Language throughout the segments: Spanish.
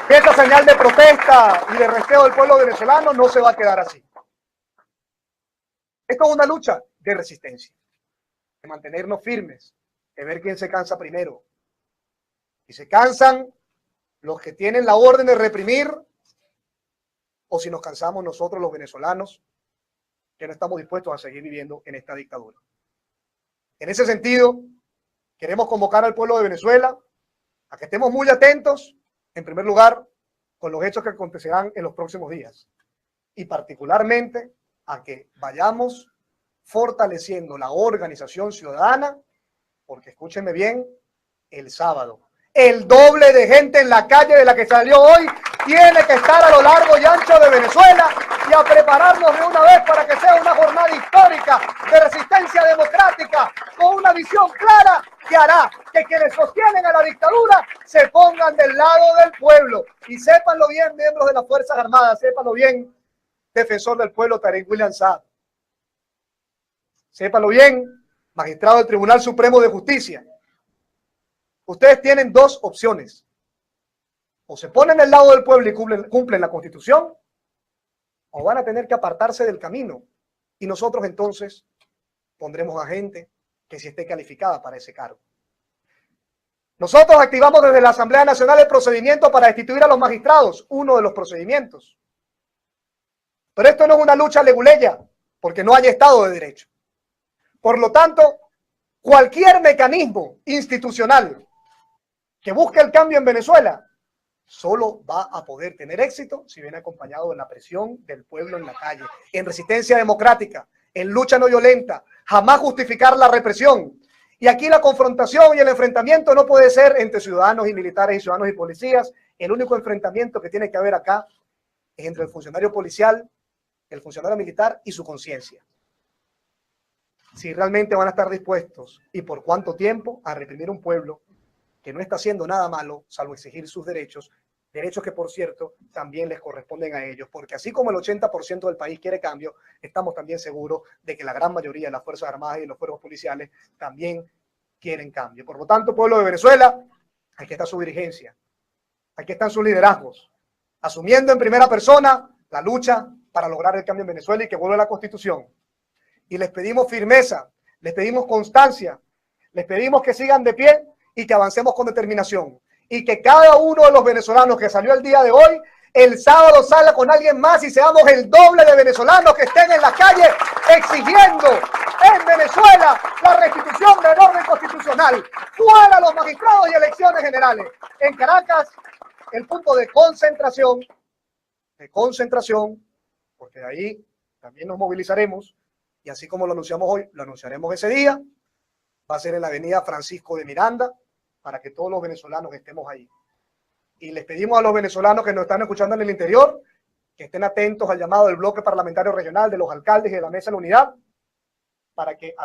que esa señal de protesta y de respeto del pueblo venezolano no se va a quedar así. Esto es una lucha de resistencia, de mantenernos firmes, de ver quién se cansa primero. Si se cansan los que tienen la orden de reprimir, o si nos cansamos nosotros los venezolanos, que no estamos dispuestos a seguir viviendo en esta dictadura. En ese sentido, queremos convocar al pueblo de Venezuela a que estemos muy atentos, en primer lugar, con los hechos que acontecerán en los próximos días, y particularmente a que vayamos fortaleciendo la organización ciudadana, porque escúchenme bien, el sábado, el doble de gente en la calle de la que salió hoy tiene que estar a lo largo y ancho de Venezuela y a prepararnos de una vez para que sea una jornada histórica de resistencia democrática con una visión clara que hará que quienes sostienen a la dictadura se pongan del lado del pueblo. Y sépanlo bien, miembros de las Fuerzas Armadas, sépanlo bien, defensor del pueblo Tarek William Saab. Sépanlo bien, magistrado del Tribunal Supremo de Justicia. Ustedes tienen dos opciones. O se ponen del lado del pueblo y cumplen la Constitución, o van a tener que apartarse del camino. Y nosotros entonces pondremos a gente que sí esté calificada para ese cargo. Nosotros activamos desde la Asamblea Nacional el procedimiento para destituir a los magistrados, uno de los procedimientos. Pero esto no es una lucha leguleya, porque no hay Estado de Derecho. Por lo tanto, cualquier mecanismo institucional que busque el cambio en Venezuela solo va a poder tener éxito si viene acompañado de la presión del pueblo en la calle, en resistencia democrática, en lucha no violenta, jamás justificar la represión. Y aquí la confrontación y el enfrentamiento no puede ser entre ciudadanos y militares y ciudadanos y policías. El único enfrentamiento que tiene que haber acá es entre el funcionario policial, el funcionario militar y su conciencia. Si realmente van a estar dispuestos y por cuánto tiempo a reprimir un pueblo que no está haciendo nada malo, salvo exigir sus derechos, derechos que, por cierto, también les corresponden a ellos, porque así como el 80% del país quiere cambio, estamos también seguros de que la gran mayoría de las Fuerzas Armadas y de los cuerpos policiales también quieren cambio. Por lo tanto, pueblo de Venezuela, aquí está su dirigencia, aquí están sus liderazgos, asumiendo en primera persona la lucha para lograr el cambio en Venezuela y que vuelva la Constitución. Y les pedimos firmeza, les pedimos constancia, les pedimos que sigan de pie y que avancemos con determinación. Y que cada uno de los venezolanos que salió el día de hoy, el sábado salga con alguien más y seamos el doble de venezolanos que estén en la calle exigiendo en Venezuela la restitución del orden constitucional. Fuera los magistrados y elecciones generales. En Caracas, el punto de concentración, porque de ahí también nos movilizaremos, y así como lo anunciamos hoy, lo anunciaremos ese día, va a ser en la avenida Francisco de Miranda, para que todos los venezolanos estemos ahí. Y les pedimos a los venezolanos que nos están escuchando en el interior, que estén atentos al llamado del bloque parlamentario regional, de los alcaldes y de la Mesa de la Unidad, para que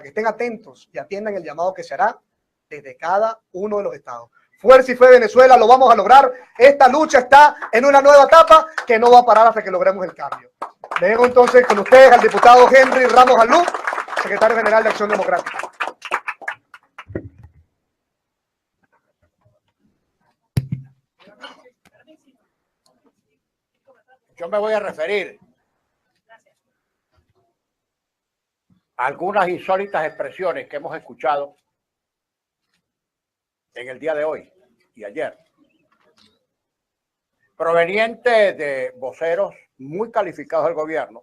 estén atentos y atiendan el llamado que se hará desde cada uno de los estados. Fuerza y fe Venezuela, lo vamos a lograr. Esta lucha está en una nueva etapa que no va a parar hasta que logremos el cambio. Dejo entonces con ustedes al diputado Henry Ramos Alú, secretario general de Acción Democrática. Yo me voy a referir a algunas insólitas expresiones que hemos escuchado en el día de hoy y ayer, provenientes de voceros muy calificados del gobierno,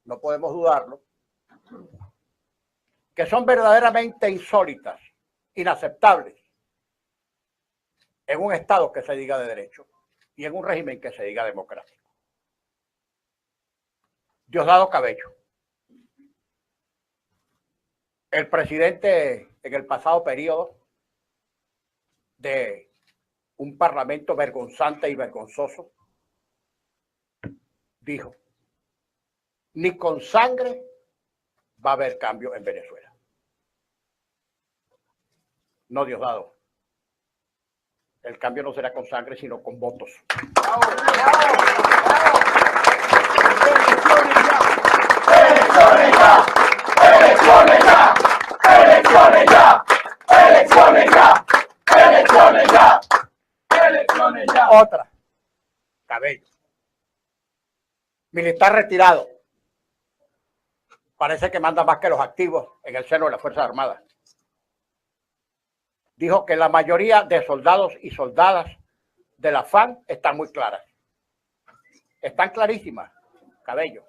no podemos dudarlo, que son verdaderamente insólitas, inaceptables en un Estado que se diga de derecho y en un régimen que se diga democrático. Diosdado Cabello, el presidente en el pasado periodo de un parlamento vergonzante y vergonzoso, dijo: ni con sangre va a haber cambio en Venezuela. No, Diosdado. El cambio no será con sangre, sino con votos. ¡Elecciones ya! ¡Elecciones ya! ¡Elecciones ya! ¡Elecciones ya! ¡Elecciones ya! Otra. Cabello. Militar retirado. Parece que manda más que los activos en el seno de las Fuerzas Armadas. Dijo que la mayoría de soldados y soldadas de la FAN están muy claras. Están clarísimas, Cabello.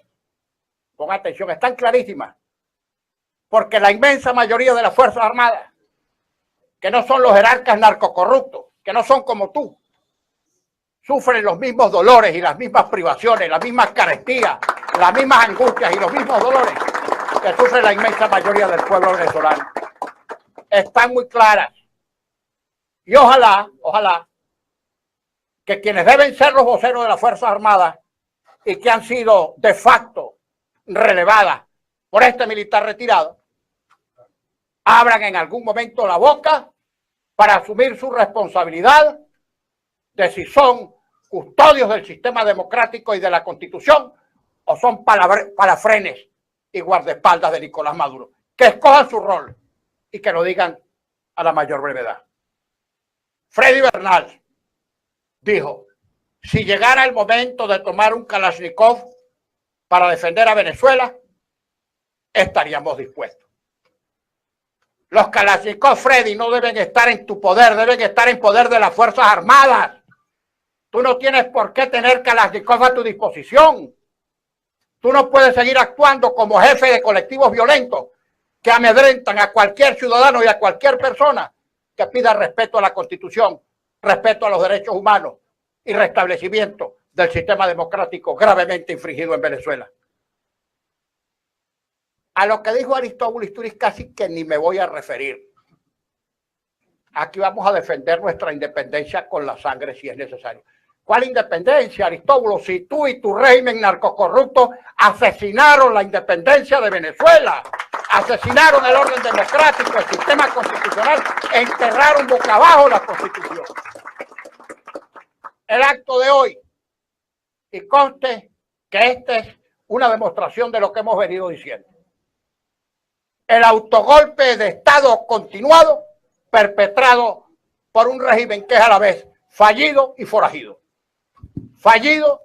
Pon atención, están clarísimas. Porque la inmensa mayoría de las Fuerzas Armadas, que no son los jerarcas narcocorruptos, que no son como tú, sufren los mismos dolores y las mismas privaciones, las mismas carestías, las mismas angustias y los mismos dolores que sufre la inmensa mayoría del pueblo venezolano. Están muy claras. Y ojalá que quienes deben ser los voceros de las Fuerzas Armadas y que han sido de facto relevadas por este militar retirado, abran en algún momento la boca para asumir su responsabilidad de si son custodios del sistema democrático y de la Constitución o son palafrenes y guardaespaldas de Nicolás Maduro. Que escojan su rol y que lo digan a la mayor brevedad. Freddy Bernal dijo, si llegara el momento de tomar un Kalashnikov para defender a Venezuela, estaríamos dispuestos. Los Kalashnikov, Freddy, no deben estar en tu poder, deben estar en poder de las Fuerzas Armadas. Tú no tienes por qué tener Kalashnikov a tu disposición. Tú no puedes seguir actuando como jefe de colectivos violentos que amedrentan a cualquier ciudadano y a cualquier persona que pida respeto a la Constitución, respeto a los derechos humanos y restablecimiento del sistema democrático gravemente infringido en Venezuela. A lo que dijo Aristóbulo Istúriz casi que ni me voy a referir. Aquí vamos a defender nuestra independencia con la sangre si es necesario. ¿Cuál independencia, Aristóbulo? Si tú y tu régimen narcocorrupto asesinaron la independencia de Venezuela, asesinaron el orden democrático, el sistema constitucional, enterraron boca abajo la Constitución. El acto de hoy, y conste que esta es una demostración de lo que hemos venido diciendo. El autogolpe de Estado continuado, perpetrado por un régimen que es a la vez fallido y forajido. Fallido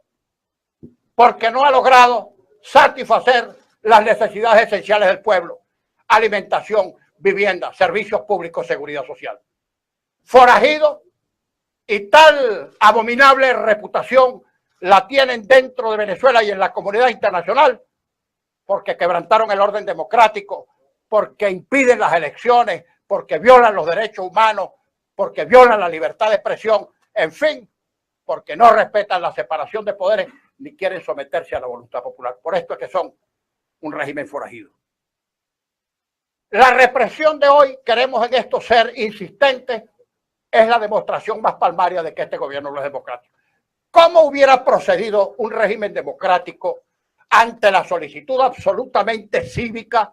porque no ha logrado satisfacer las necesidades esenciales del pueblo: alimentación, vivienda, servicios públicos, seguridad social. Forajido, y tal abominable reputación la tienen dentro de Venezuela y en la comunidad internacional porque quebrantaron el orden democrático, porque impiden las elecciones, porque violan los derechos humanos, porque violan la libertad de expresión, en fin, porque no respetan la separación de poderes ni quieren someterse a la voluntad popular. Por esto es que son un régimen forajido. La represión de hoy, queremos en esto ser insistentes, es la demostración más palmaria de que este gobierno no es democrático. ¿Cómo hubiera procedido un régimen democrático ante la solicitud absolutamente cívica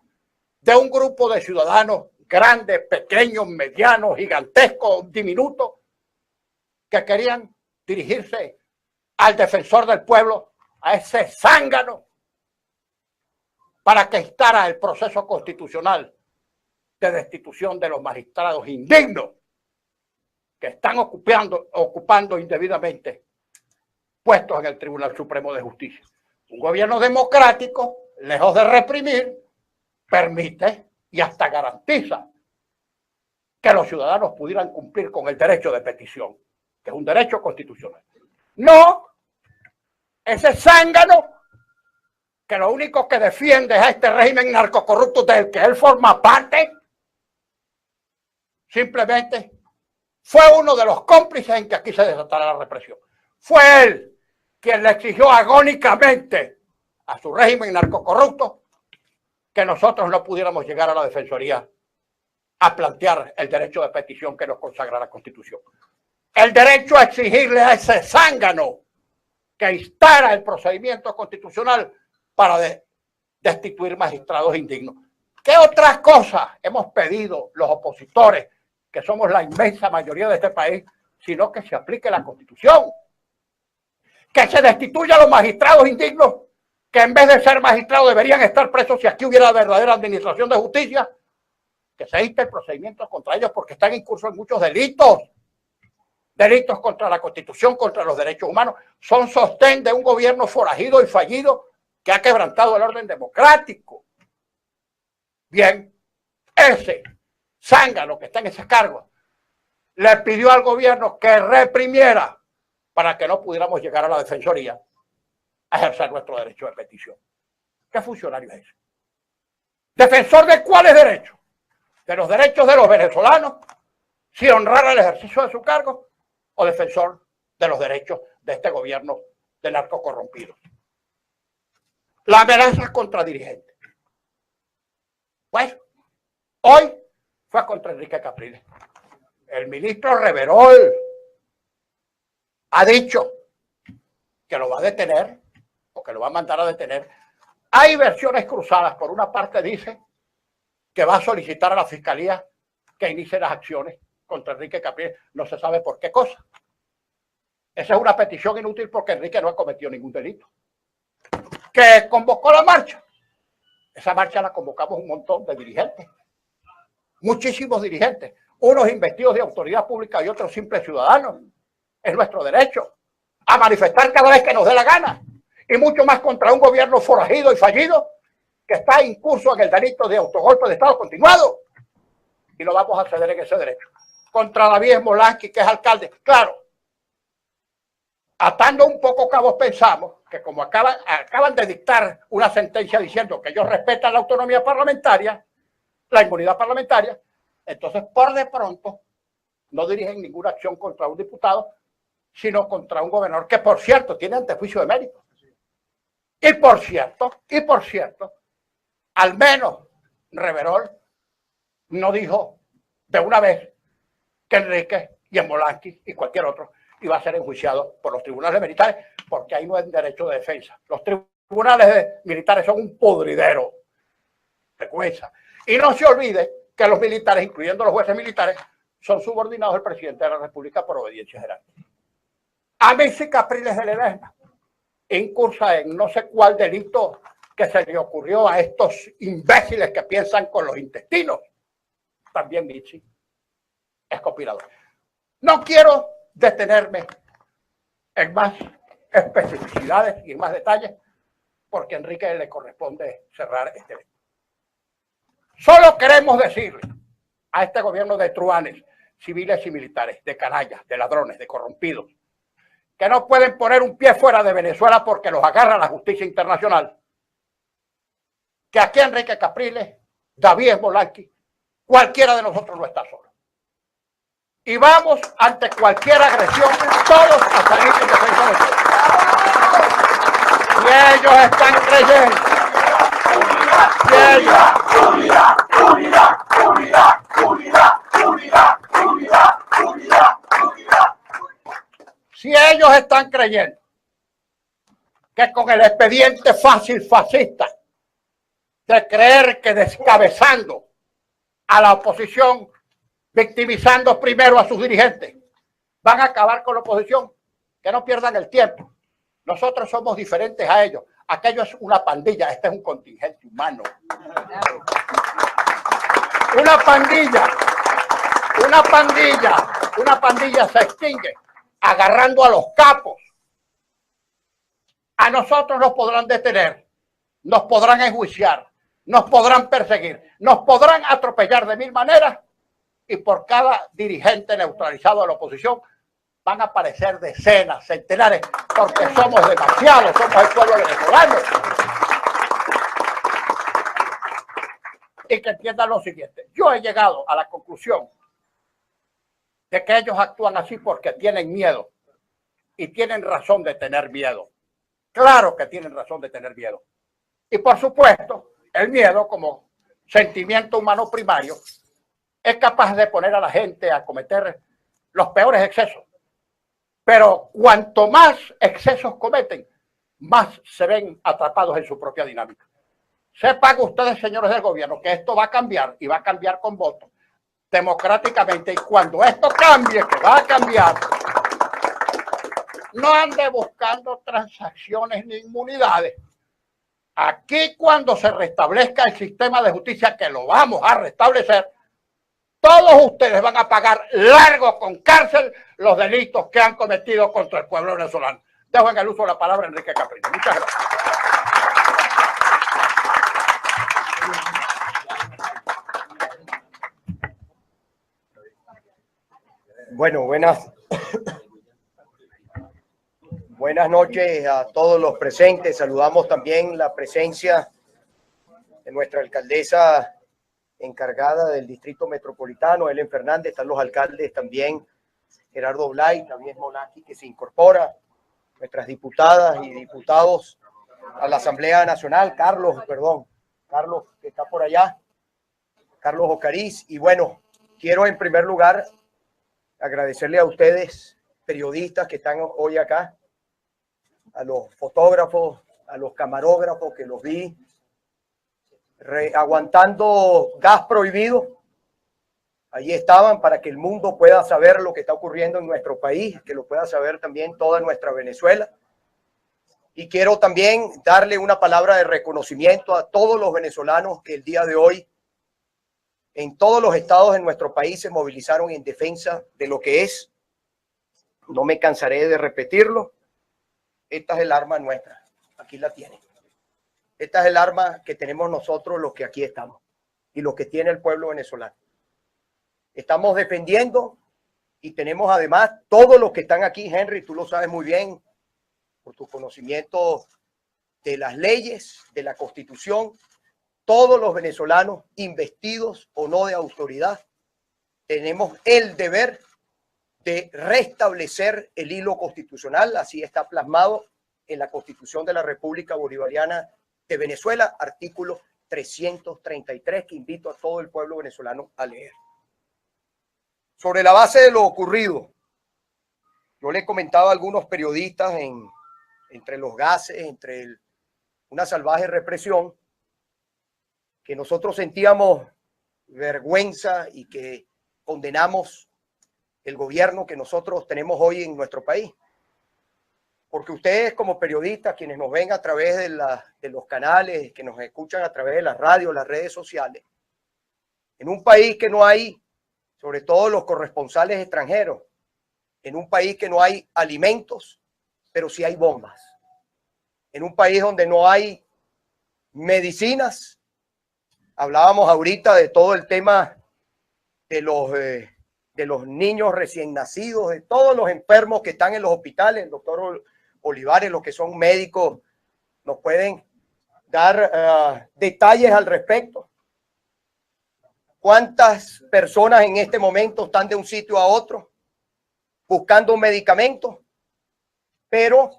de un grupo de ciudadanos grandes, pequeños, medianos, gigantescos, diminutos, que querían dirigirse al defensor del pueblo, a ese zángano, para que instara el proceso constitucional de destitución de los magistrados indignos que están ocupando indebidamente puestos en el Tribunal Supremo de Justicia? Un gobierno democrático, lejos de reprimir, permite y hasta garantiza que los ciudadanos pudieran cumplir con el derecho de petición, que es un derecho constitucional. No, ese zángano que lo único que defiende es a este régimen narcocorrupto del que él forma parte, simplemente fue uno de los cómplices en que aquí se desatara la represión. Fue él quien le exigió agónicamente a su régimen narcocorrupto que nosotros no pudiéramos llegar a la Defensoría a plantear el derecho de petición que nos consagra la Constitución. El derecho a exigirle a ese zángano que instara el procedimiento constitucional para destituir magistrados indignos. ¿Qué otras cosas hemos pedido los opositores, que somos la inmensa mayoría de este país, sino que se aplique la Constitución? Que se destituya a los magistrados indignos, que en vez de ser magistrados deberían estar presos si aquí hubiera verdadera administración de justicia, que se inste el procedimiento contra ellos porque están incursos en muchos delitos delitos contra la Constitución, contra los derechos humanos, son sostén de un gobierno forajido y fallido que ha quebrantado el orden democrático. Bien, ese zángano que está en ese cargo le pidió al gobierno que reprimiera para que no pudiéramos llegar a la Defensoría a ejercer nuestro derecho de petición. ¿Qué funcionario es ese? ¿Defensor de cuáles derechos? ¿De los derechos de los venezolanos si honrara el ejercicio de su cargo? ¿O defensor de los derechos de este gobierno de narcocorrompidos? La amenaza contra dirigentes. Pues, hoy fue contra Enrique Capriles. El ministro Reverol ha dicho que lo va a detener o que lo va a mandar a detener. Hay versiones cruzadas. Por una parte dice que va a solicitar a la Fiscalía que inicie las acciones contra Enrique Capriles. No se sabe por qué cosa. Esa es una petición inútil porque Enrique no ha cometido ningún delito. Que convocó la marcha. Esa marcha la convocamos un montón de dirigentes. Muchísimos dirigentes. Unos investidos de autoridad pública y otros simples ciudadanos. Es nuestro derecho a manifestar cada vez que nos dé la gana. Y mucho más contra un gobierno forajido y fallido que está incurso en el delito de autogolpe de Estado continuado. Y lo vamos a ceder en ese derecho. Contra David Smolansky, que es alcalde. Claro, atando un poco cabos, pensamos que como acaban de dictar una sentencia diciendo que ellos respetan la autonomía parlamentaria, la inmunidad parlamentaria, entonces por de pronto no dirigen ninguna acción contra un diputado, sino contra un gobernador que, por cierto, tiene antejuicio de mérito. Y por cierto, al menos Reverol no dijo de una vez que Enrique y Smolansky y cualquier otro iba a ser enjuiciado por los tribunales militares, porque ahí no es derecho de defensa. Los tribunales militares son un podridero de jueza. Y no se olvide que los militares, incluyendo los jueces militares, son subordinados al presidente de la República por obediencia jerárquica. A mí sí Capriles de Ledesma incursa en no sé cuál delito que se le ocurrió a estos imbéciles que piensan con los intestinos. También Michi es conspirador. No quiero detenerme en más especificidades y en más detalles, porque a Enrique le corresponde cerrar este evento. Solo queremos decirle a este gobierno de truanes, civiles y militares, de canallas, de ladrones, de corrompidos, que no pueden poner un pie fuera de Venezuela porque los agarra la justicia internacional, que aquí Enrique Capriles, David Smolansky, cualquiera de nosotros no está solo. Y vamos ante cualquier agresión, todos a salir en defensa de todos. Y ellos están creyendo. Si ellos están creyendo que con el expediente fácil fascista de creer que descabezando a la oposición, victimizando primero a sus dirigentes, van a acabar con la oposición, que no pierdan el tiempo. Nosotros somos diferentes a ellos. Aquello es una pandilla, este es un contingente humano. Una pandilla se extingue agarrando a los capos. A nosotros nos podrán detener, nos podrán enjuiciar, nos podrán perseguir, nos podrán atropellar de mil maneras, y por cada dirigente neutralizado de la oposición van a aparecer decenas, centenares, porque somos demasiados, somos el pueblo venezolano. Y que entiendan lo siguiente, yo he llegado a la conclusión de que ellos actúan así porque tienen miedo, y tienen razón de tener miedo. Claro que tienen razón de tener miedo. Y por supuesto, el miedo como sentimiento humano primario es capaz de poner a la gente a cometer los peores excesos. Pero cuanto más excesos cometen, más se ven atrapados en su propia dinámica. Sepan ustedes, señores del gobierno, que esto va a cambiar, y va a cambiar con votos democráticamente. Y cuando esto cambie, que va a cambiar, no ande buscando transacciones ni inmunidades. Aquí, cuando se restablezca el sistema de justicia, que lo vamos a restablecer, todos ustedes van a pagar largo con cárcel los delitos que han cometido contra el pueblo venezolano. Dejo en el uso de la palabra a Enrique Capriles. Muchas gracias. Bueno, buenas noches a todos los presentes. Saludamos también la presencia de nuestra alcaldesa encargada del Distrito Metropolitano, Helen Fernández. Están los alcaldes también, Gerardo Blay, también Molaki, que se incorpora, nuestras diputadas y diputados a la Asamblea Nacional, Carlos, que está por allá, Carlos Ocariz. Y bueno, quiero en primer lugar agradecerle a ustedes, periodistas que están hoy acá, a los fotógrafos, a los camarógrafos que los vi aguantando gas prohibido. Allí estaban para que el mundo pueda saber lo que está ocurriendo en nuestro país, que lo pueda saber también toda nuestra Venezuela. Y quiero también darle una palabra de reconocimiento a todos los venezolanos que el día de hoy en todos los estados de nuestro país se movilizaron en defensa de lo que es. No me cansaré de repetirlo. Esta es el arma nuestra. Aquí la tienen. Esta es el arma que tenemos nosotros los que aquí estamos y lo que tiene el pueblo venezolano. Estamos defendiendo y tenemos además todos los que están aquí, Henry, tú lo sabes muy bien por tu conocimiento de las leyes, de la Constitución. Todos los venezolanos, investidos o no de autoridad, tenemos el deber de restablecer el hilo constitucional. Así está plasmado en la Constitución de la República Bolivariana de Venezuela, artículo 333, que invito a todo el pueblo venezolano a leer. Sobre la base de lo ocurrido, yo le comentaba a algunos periodistas entre los gases, entre una salvaje represión, que nosotros sentíamos vergüenza y que condenamos el gobierno que nosotros tenemos hoy en nuestro país. Porque ustedes como periodistas, quienes nos ven a través de los canales, que nos escuchan a través de la radio, las redes sociales, en un país que no hay, sobre todo los corresponsales extranjeros, en un país que no hay alimentos, pero sí hay bombas. En un país donde no hay medicinas. Hablábamos ahorita de todo el tema de los niños recién nacidos, de todos los enfermos que están en los hospitales. El doctor Olivares, los que son médicos, nos pueden dar detalles al respecto. ¿Cuántas personas en este momento están de un sitio a otro buscando medicamentos? Pero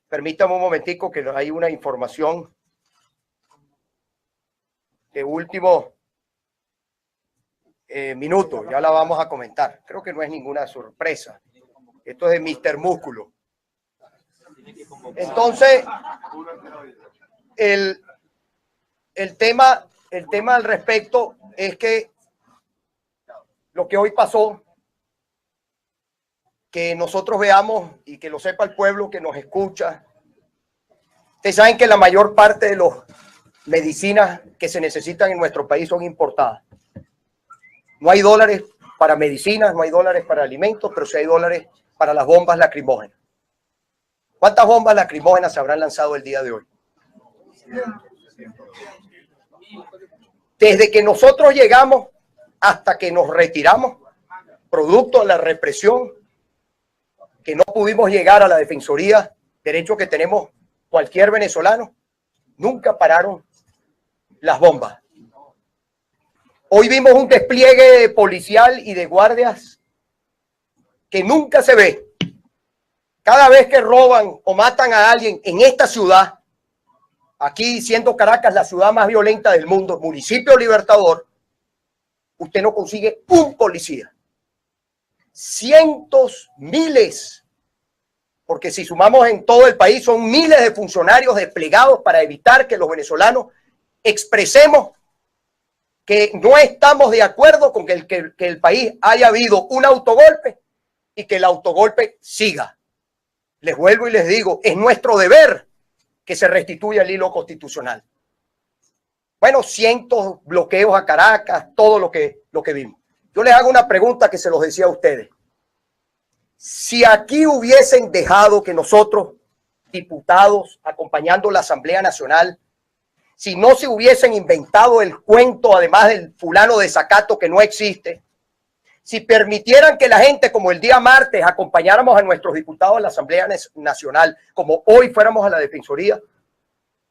permítame un momentico que hay una información de último minuto, ya la vamos a comentar. Creo que no es ninguna sorpresa. Esto es de Mr. Músculo. Entonces, el tema al respecto es que lo que hoy pasó, que nosotros veamos y que lo sepa el pueblo que nos escucha. Ustedes saben que la mayor parte de las medicinas que se necesitan en nuestro país son importadas. No hay dólares para medicinas, no hay dólares para alimentos, pero sí hay dólares para las bombas lacrimógenas. ¿Cuántas bombas lacrimógenas se habrán lanzado el día de hoy? Desde que nosotros llegamos hasta que nos retiramos, producto de la represión, que no pudimos llegar a la defensoría, derecho que tenemos cualquier venezolano, nunca pararon las bombas. Hoy vimos un despliegue policial y de guardias que nunca se ve. Cada vez que roban o matan a alguien en esta ciudad, aquí siendo Caracas la ciudad más violenta del mundo, municipio Libertador, usted no consigue un policía. Cientos, miles, porque si sumamos en todo el país son miles de funcionarios desplegados para evitar que los venezolanos expresemos que no estamos de acuerdo con que el país haya habido un autogolpe y que el autogolpe siga. Les vuelvo y les digo, es nuestro deber que se restituya el hilo constitucional. bueno, cientos bloqueos a Caracas, todo lo que vimos. Yo les hago una pregunta que se los decía a ustedes. Si aquí hubiesen dejado que nosotros, diputados, acompañando la Asamblea Nacional, si no se hubiesen inventado el cuento, además del fulano de Zacato que no existe, si permitieran que la gente, como el día martes, acompañáramos a nuestros diputados a la Asamblea Nacional, como hoy fuéramos a la Defensoría,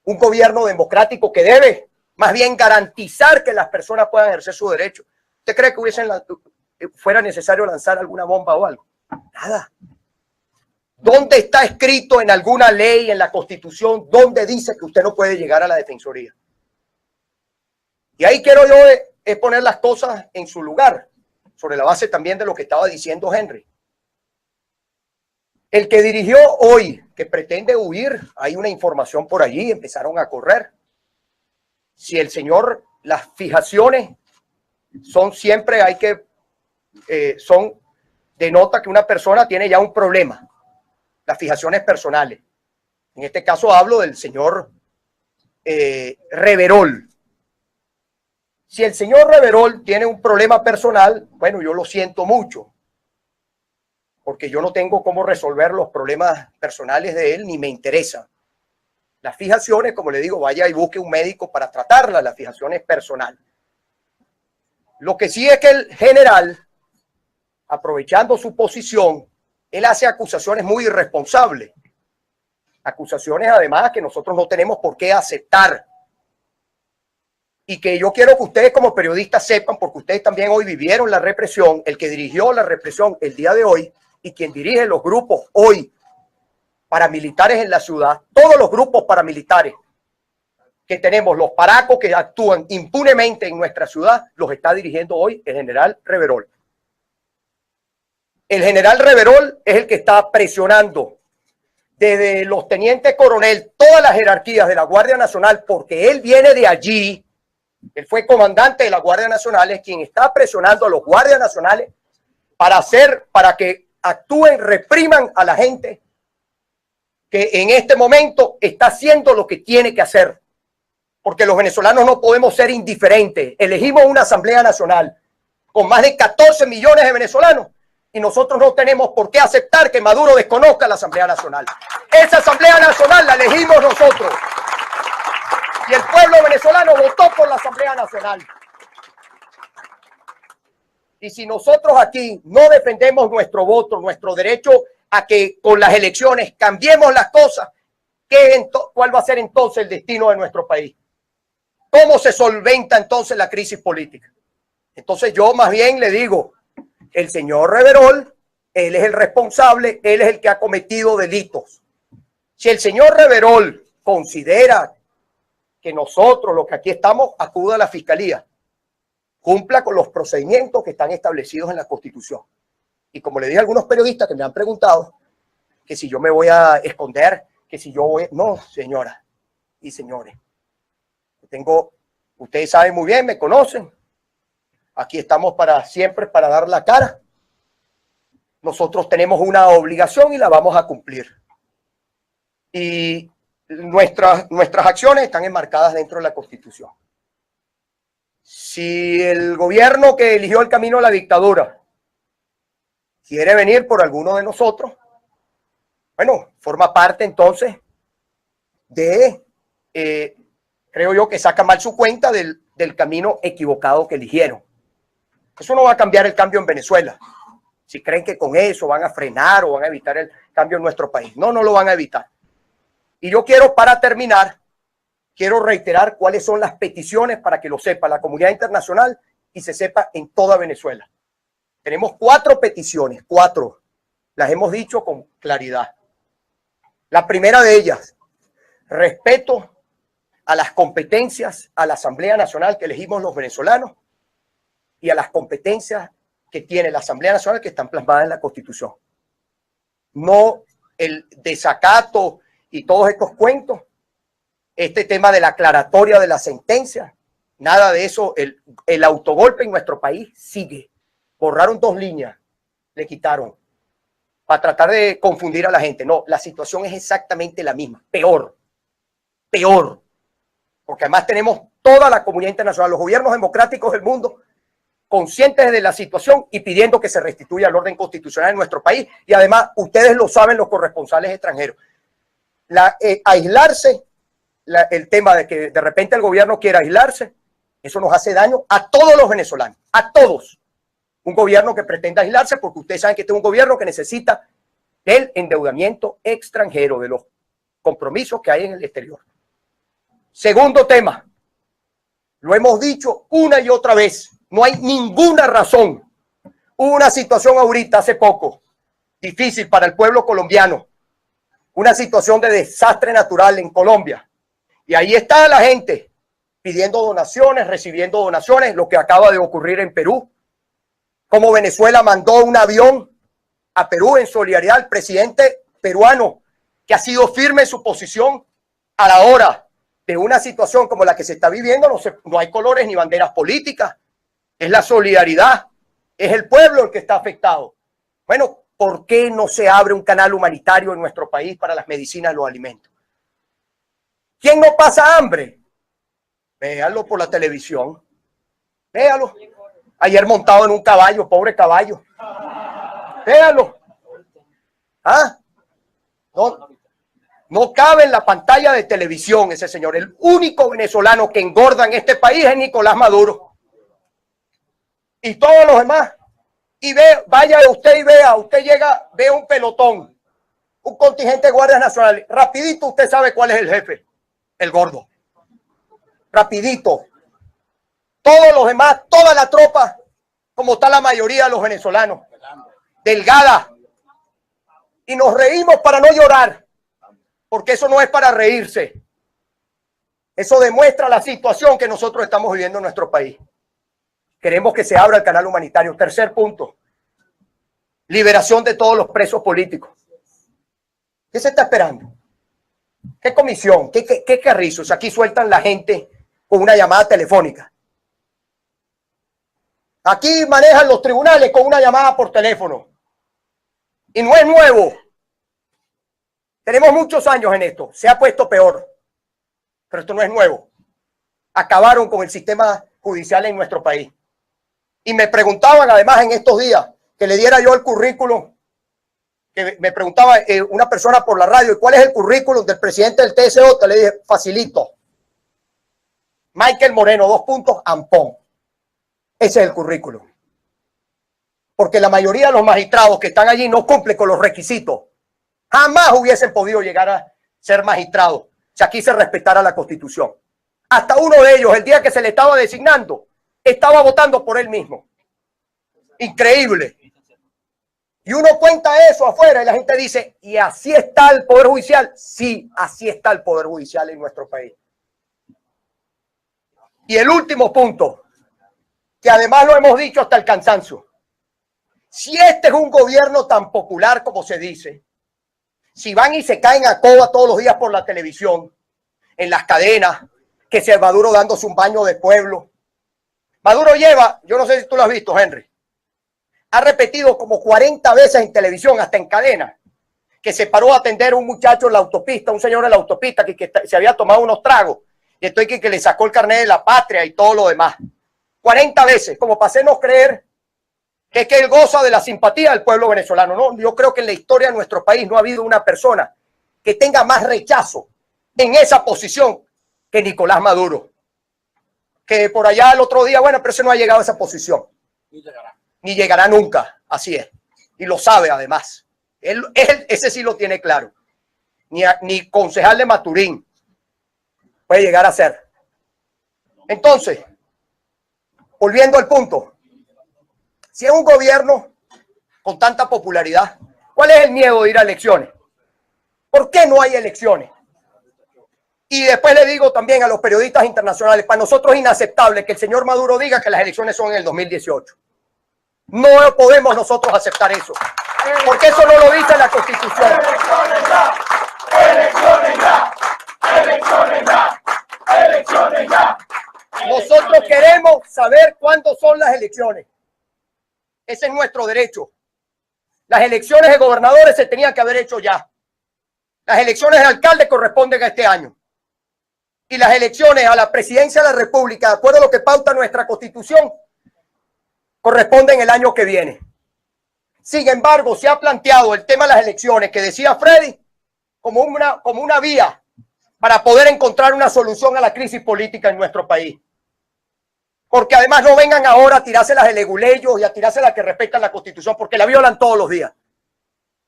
un gobierno democrático que debe más bien garantizar que las personas puedan ejercer su derecho. ¿Usted cree que fuera necesario lanzar alguna bomba o algo? Nada. ¿Dónde está escrito en alguna ley, en la Constitución, dónde dice que usted no puede llegar a la Defensoría? Y ahí quiero yo es poner las cosas en su lugar, sobre la base también de lo que estaba diciendo Henry. El que dirigió hoy, que pretende huir, hay una información por allí, empezaron a correr. Si el señor, las fijaciones son siempre, denota que una persona tiene ya un problema. Las fijaciones personales. En este caso hablo del señor Reverol. Si el señor Reverol tiene un problema personal, bueno, yo lo siento mucho, porque yo no tengo cómo resolver los problemas personales de él, ni me interesa. Las fijaciones, como le digo, vaya y busque un médico para tratarlas, las fijaciones personales. Lo que sí es que el general, aprovechando su posición, él hace acusaciones muy irresponsables. Acusaciones, además, que nosotros no tenemos por qué aceptar. Y que yo quiero que ustedes como periodistas sepan, porque ustedes también hoy vivieron la represión, el que dirigió la represión el día de hoy y quien dirige los grupos hoy paramilitares en la ciudad, todos los grupos paramilitares que tenemos, los paracos que actúan impunemente en nuestra ciudad, los está dirigiendo hoy el general Reverol. El general Reverol es el que está presionando desde los tenientes coronel, todas las jerarquías de la Guardia Nacional, porque él viene de allí, él fue comandante de la Guardia Nacional, es quien está presionando a los guardias nacionales para que actúen, repriman a la gente que en este momento está haciendo lo que tiene que hacer. Porque los venezolanos no podemos ser indiferentes. Elegimos una Asamblea Nacional con más de 14 millones de venezolanos y nosotros no tenemos por qué aceptar que Maduro desconozca la Asamblea Nacional. Esa Asamblea Nacional la elegimos nosotros. Y el pueblo venezolano votó por la Asamblea Nacional. Y si nosotros aquí no defendemos nuestro voto, nuestro derecho a que con las elecciones cambiemos las cosas, ¿cuál va a ser entonces el destino de nuestro país? ¿Cómo se solventa entonces la crisis política? Entonces yo más bien le digo, el señor Reverol, él es el responsable, él es el que ha cometido delitos. Si el señor Reverol considera que nosotros, los que aquí estamos, acuda a la fiscalía, cumpla con los procedimientos que están establecidos en la Constitución. Y como le dije a algunos periodistas que me han preguntado que si yo me voy a esconder, que si yo voy... No, señora y señores. Ustedes saben muy bien, me conocen. Aquí estamos siempre para dar la cara. Nosotros tenemos una obligación y la vamos a cumplir. Y nuestras acciones están enmarcadas dentro de la Constitución. Si el gobierno que eligió el camino a la dictadura quiere venir por alguno de nosotros, bueno, forma parte entonces de, creo yo, que saca mal su cuenta del camino equivocado que eligieron. Eso no va a cambiar el cambio en Venezuela. Si creen que con eso van a frenar o van a evitar el cambio en nuestro país. No, no lo van a evitar. Y yo quiero, para terminar, quiero reiterar cuáles son las peticiones para que lo sepa la comunidad internacional y se sepa en toda Venezuela. Tenemos 4 peticiones, 4. Las hemos dicho con claridad. La primera de ellas, respeto a las competencias a la Asamblea Nacional que elegimos los venezolanos y a las competencias que tiene la Asamblea Nacional que están plasmadas en la Constitución. No el desacato y todos estos cuentos, este tema de la aclaratoria de la sentencia, nada de eso. El autogolpe en nuestro país sigue. Borraron 2 líneas, le quitaron, para tratar de confundir a la gente. No, la situación es exactamente la misma, peor. porque además tenemos toda la comunidad internacional, los gobiernos democráticos del mundo, conscientes de la situación y pidiendo que se restituya el orden constitucional en nuestro país. Y además, ustedes lo saben, los corresponsales extranjeros. Aislarse, el tema de que de repente el gobierno quiera aislarse, eso nos hace daño a todos los venezolanos, a todos. Un gobierno que pretenda aislarse, porque ustedes saben que este es un gobierno que necesita el endeudamiento extranjero, de los compromisos que hay en el exterior. Segundo tema, lo hemos dicho una y otra vez, no hay ninguna razón. Hubo una situación ahorita, hace poco, difícil para el pueblo colombiano, una situación de desastre natural en Colombia. Y ahí está la gente pidiendo donaciones, recibiendo donaciones, lo que acaba de ocurrir en Perú. Como Venezuela mandó un avión a Perú en solidaridad al presidente peruano, que ha sido firme en su posición a la hora de una situación como la que se está viviendo. No hay colores ni banderas políticas, es la solidaridad, es el pueblo el que está afectado. Bueno, ¿por qué no se abre un canal humanitario en nuestro país para las medicinas y los alimentos? ¿Quién no pasa hambre? Véalo por la televisión, véalo. Ayer montado en un caballo, pobre caballo. Véalo. ¿Ah? No cabe en la pantalla de televisión ese señor. El único venezolano que engorda en este país es Nicolás Maduro. Y todos los demás. Y vaya usted y vea, usted llega, ve un pelotón, un contingente de guardias nacionales. Rapidito usted sabe cuál es el jefe, el gordo. Rapidito. Todos los demás, toda la tropa, como está la mayoría de los venezolanos, delgada. Y nos reímos para no llorar, porque eso no es para reírse. Eso demuestra la situación que nosotros estamos viviendo en nuestro país. Queremos que se abra el canal humanitario. Tercer punto, liberación de todos los presos políticos. ¿Qué se está esperando? ¿Qué comisión? ¿Qué carrizos? Aquí sueltan la gente con una llamada telefónica. Aquí manejan los tribunales con una llamada por teléfono. Y no es nuevo. Tenemos muchos años en esto. Se ha puesto peor. Pero esto no es nuevo. Acabaron con el sistema judicial en nuestro país. Y me preguntaban además en estos días que le diera yo el currículum. Que me preguntaba una persona por la radio, ¿y cuál es el currículum del presidente del TSJ? Le dije, facilito. Michael Moreno, 2 puntos, Ampón. Ese es el currículum. Porque la mayoría de los magistrados que están allí no cumplen con los requisitos. Jamás hubiesen podido llegar a ser magistrados si aquí se respetara la Constitución. Hasta uno de ellos, el día que se le estaba designando, estaba votando por él mismo. Increíble. Y uno cuenta eso afuera y la gente dice, ¿y así está el Poder Judicial? Sí, así está el Poder Judicial en nuestro país. Y el último punto, que además lo hemos dicho hasta el cansancio. Si este es un gobierno tan popular como se dice, si van y se caen a coba todos los días por la televisión, en las cadenas, que sea Maduro dándose un baño de pueblo. Maduro lleva, yo no sé si tú lo has visto, Henry, ha repetido como 40 veces en televisión, hasta en cadena, que se paró a atender a un muchacho en la autopista, un señor en la autopista que se había tomado unos tragos, y estoy que le sacó el carnet de la patria y todo lo demás. 40 veces, como para hacernos creer que él goza de la simpatía del pueblo venezolano. No, yo creo que en la historia de nuestro país no ha habido una persona que tenga más rechazo en esa posición que Nicolás Maduro. Que por allá el otro día, bueno, pero ese no ha llegado a esa posición. Ni llegará nunca, así es. Y lo sabe además. Él ese sí lo tiene claro. Ni concejal de Maturín puede llegar a ser. Entonces, volviendo al punto, si es un gobierno con tanta popularidad, ¿cuál es el miedo de ir a elecciones? ¿Por qué no hay elecciones? Y después le digo también a los periodistas internacionales, para nosotros es inaceptable que el señor Maduro diga que las elecciones son en el 2018. No podemos nosotros aceptar eso, porque eso no lo dice la Constitución. ¡Elecciones ya! ¡Elecciones ya! ¡Elecciones ya! ¡Elecciones ya! Nosotros queremos saber cuándo son las elecciones. Ese es nuestro derecho. Las elecciones de gobernadores se tenían que haber hecho ya. Las elecciones de alcalde corresponden a este año. y las elecciones a la presidencia de la República, de acuerdo a lo que pauta nuestra Constitución, corresponden el año que viene. Sin embargo, se ha planteado el tema de las elecciones, que decía Freddy, como una vía para poder encontrar una solución a la crisis política en nuestro país. Porque además no vengan ahora a tirárselas de leguleyos y a tirárselas que respetan la Constitución, porque la violan todos los días.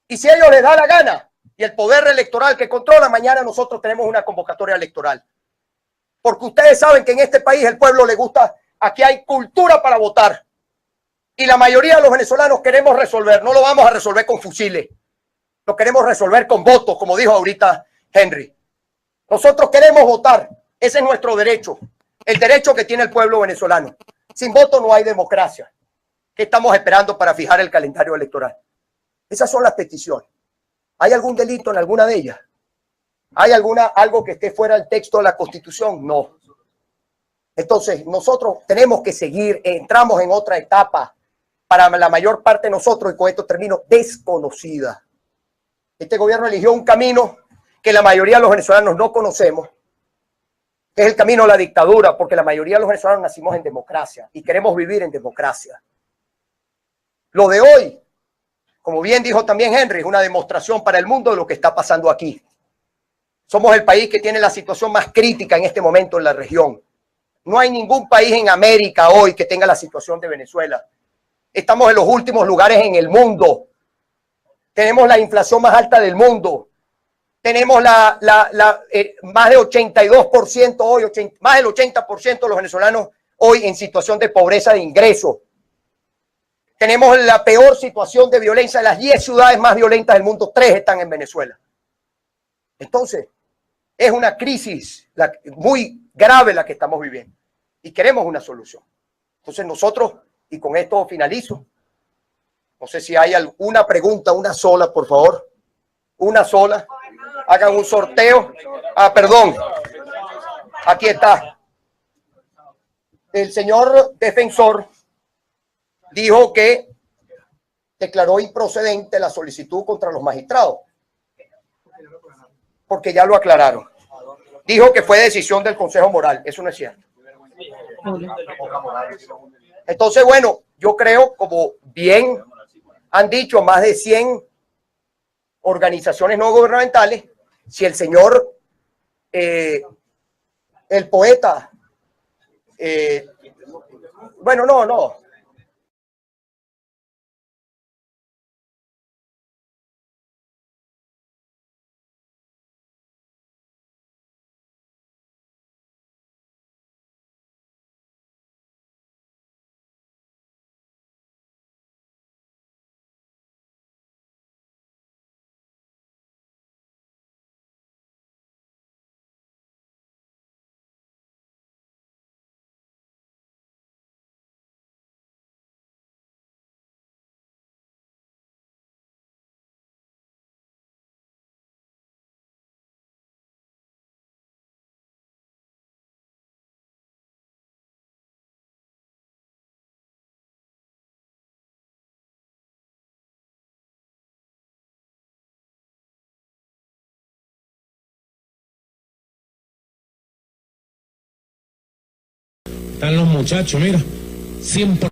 Y si a ellos les da la gana y el poder electoral que controla, mañana nosotros tenemos una convocatoria electoral. Porque ustedes saben que en este país el pueblo le gusta, aquí hay cultura para votar. Y la mayoría de los venezolanos queremos resolver, no lo vamos a resolver con fusiles, lo queremos resolver con votos, como dijo ahorita Henry. Nosotros queremos votar, ese es nuestro derecho, el derecho que tiene el pueblo venezolano. Sin voto no hay democracia. ¿Qué estamos esperando para fijar el calendario electoral? Esas son las peticiones. ¿Hay algún delito en alguna de ellas? ¿Hay algo que esté fuera del texto de la Constitución? No. Entonces, nosotros tenemos que seguir, entramos en otra etapa para la mayor parte de nosotros, y con esto termino, desconocida. Este gobierno eligió un camino que la mayoría de los venezolanos no conocemos, que es el camino a la dictadura, porque la mayoría de los venezolanos nacimos en democracia y queremos vivir en democracia. Lo de hoy, como bien dijo también Henry, es una demostración para el mundo de lo que está pasando aquí. Somos el país que tiene la situación más crítica en este momento en la región. No hay ningún país en América hoy que tenga la situación de Venezuela. Estamos en los últimos lugares en el mundo. Tenemos la inflación más alta del mundo. Tenemos más de 82% hoy, más del 80% de los venezolanos hoy en situación de pobreza de ingresos. Tenemos la peor situación de violencia de las 10 ciudades más violentas del mundo, 3 están en Venezuela. Entonces, es una crisis muy grave la que estamos viviendo y queremos una solución. Entonces nosotros, y con esto finalizo, no sé si hay alguna pregunta, una sola, por favor, una sola. Hagan un sorteo. Ah, perdón. Aquí está. El señor defensor dijo que declaró improcedente la solicitud contra los magistrados. Porque ya lo aclararon. Dijo que fue decisión del Consejo Moral. Eso no es cierto. Entonces, bueno, yo creo, como bien han dicho más de 100 organizaciones no gubernamentales, si el señor, el poeta, bueno, no. Están los muchachos, mira, 100%.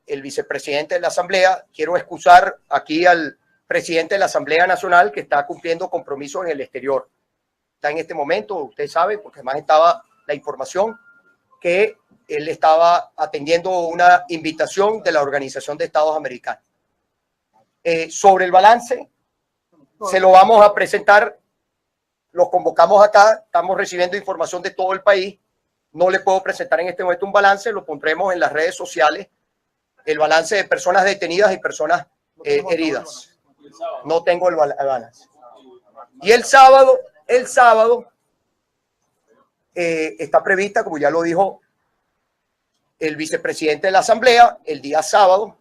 El vicepresidente de la Asamblea, quiero excusar aquí al presidente de la Asamblea Nacional que está cumpliendo compromisos en el exterior. Está en este momento, usted sabe, porque además estaba la información que él estaba atendiendo una invitación de la Organización de Estados Americanos. Sobre el balance, se lo vamos a presentar, los convocamos acá, estamos recibiendo información de todo el país, no le puedo presentar en este momento un balance, lo pondremos en las redes sociales, el balance de personas detenidas y personas heridas. No tengo el balance. Y el sábado está prevista, como ya lo dijo el vicepresidente de la Asamblea, el día sábado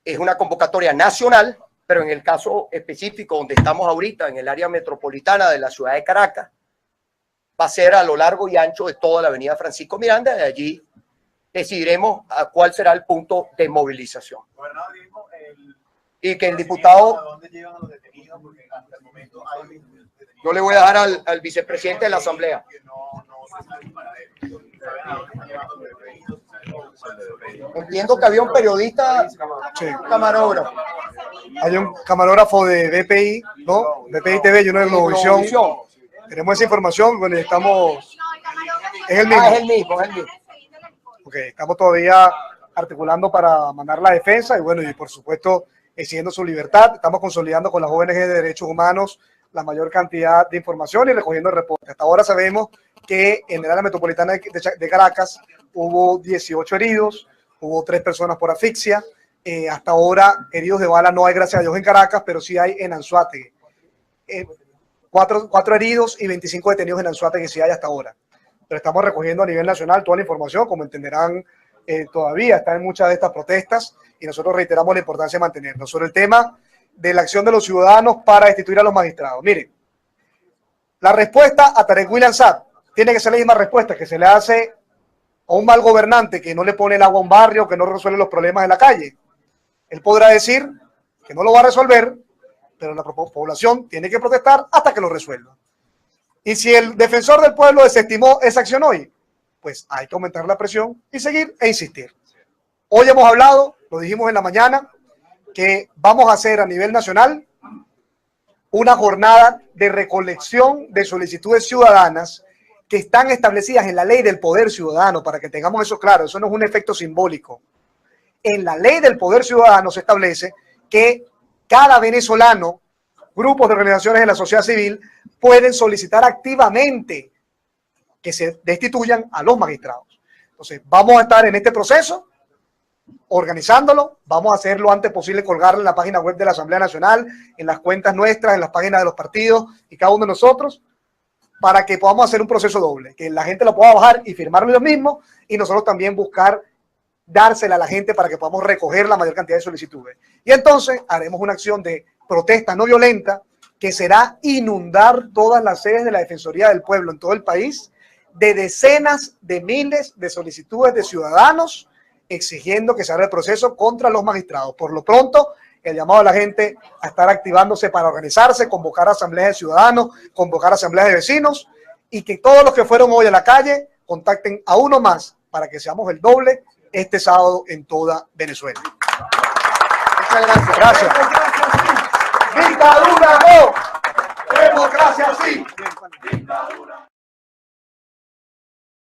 es una convocatoria nacional, pero en el caso específico donde estamos ahorita, en el área metropolitana de la ciudad de Caracas, va a ser a lo largo y ancho de toda la avenida Francisco Miranda. De allí decidiremos a cuál será el punto de movilización. Y que el diputado... ¿A dónde llevan a los detenidos? Porque hasta el momento hay detenidos. Yo le voy a dejar al vicepresidente de la Asamblea. Que no se sabe el paradero. ¿Saben a dónde están llevando los detenidos? Entiendo que había un periodista, Sí. camarógrafo. Hay un camarógrafo de BPI, ¿no? BPI TV y uno de Globovisión. Tenemos esa información, bueno, estamos... Es el mismo. Ah, es el mismo, es el mismo. Ok, estamos todavía articulando para mandar la defensa y bueno, y por supuesto exigiendo su libertad. Estamos consolidando con las ONG de derechos humanos la mayor cantidad de información y recogiendo el reporte. Hasta ahora sabemos que en el área metropolitana de Caracas hubo 18 heridos, hubo 3 personas por asfixia. Hasta ahora heridos de bala no hay, gracias a Dios, en Caracas, pero sí hay en Anzoátegui. 4 heridos y 25 detenidos en Anzoátegui sí hay hasta ahora. Pero estamos recogiendo a nivel nacional toda la información, como entenderán, todavía está en muchas de estas protestas y nosotros reiteramos la importancia de mantenernos. Sobre el tema de la acción de los ciudadanos para destituir a los magistrados. Miren, la respuesta a Tarek William Saab tiene que ser la misma respuesta que se le hace a un mal gobernante que no le pone el agua a un barrio, que no resuelve los problemas de la calle. Él podrá decir que no lo va a resolver, pero la población tiene que protestar hasta que lo resuelva. Y si el defensor del pueblo desestimó esa acción hoy, pues hay que aumentar la presión y seguir e insistir. Hoy hemos hablado, lo dijimos en la mañana, que vamos a hacer a nivel nacional una jornada de recolección de solicitudes ciudadanas que están establecidas en la ley del poder ciudadano, para que tengamos eso claro. Eso no es un efecto simbólico. En la ley del poder ciudadano se establece que cada venezolano, grupos de organizaciones de la sociedad civil, pueden solicitar activamente que se destituyan a los magistrados. Entonces, vamos a estar en este proceso, organizándolo, vamos a hacer lo antes posible, colgarlo en la página web de la Asamblea Nacional, en las cuentas nuestras, en las páginas de los partidos y cada uno de nosotros, para que podamos hacer un proceso doble, que la gente lo pueda bajar y firmarlo ellos mismos, y nosotros también buscar dársela a la gente para que podamos recoger la mayor cantidad de solicitudes. Y entonces haremos una acción de protesta no violenta, que será inundar todas las sedes de la Defensoría del Pueblo en todo el país, de decenas de miles de solicitudes de ciudadanos exigiendo que se haga el proceso contra los magistrados. Por lo pronto, el llamado a la gente a estar activándose para organizarse, convocar asambleas de ciudadanos, convocar asambleas de vecinos, y que todos los que fueron hoy a la calle contacten a uno más para que seamos el doble este sábado en toda Venezuela. Muchas gracias. Gracias. Dictadura no. Democracia sí. Dictadura.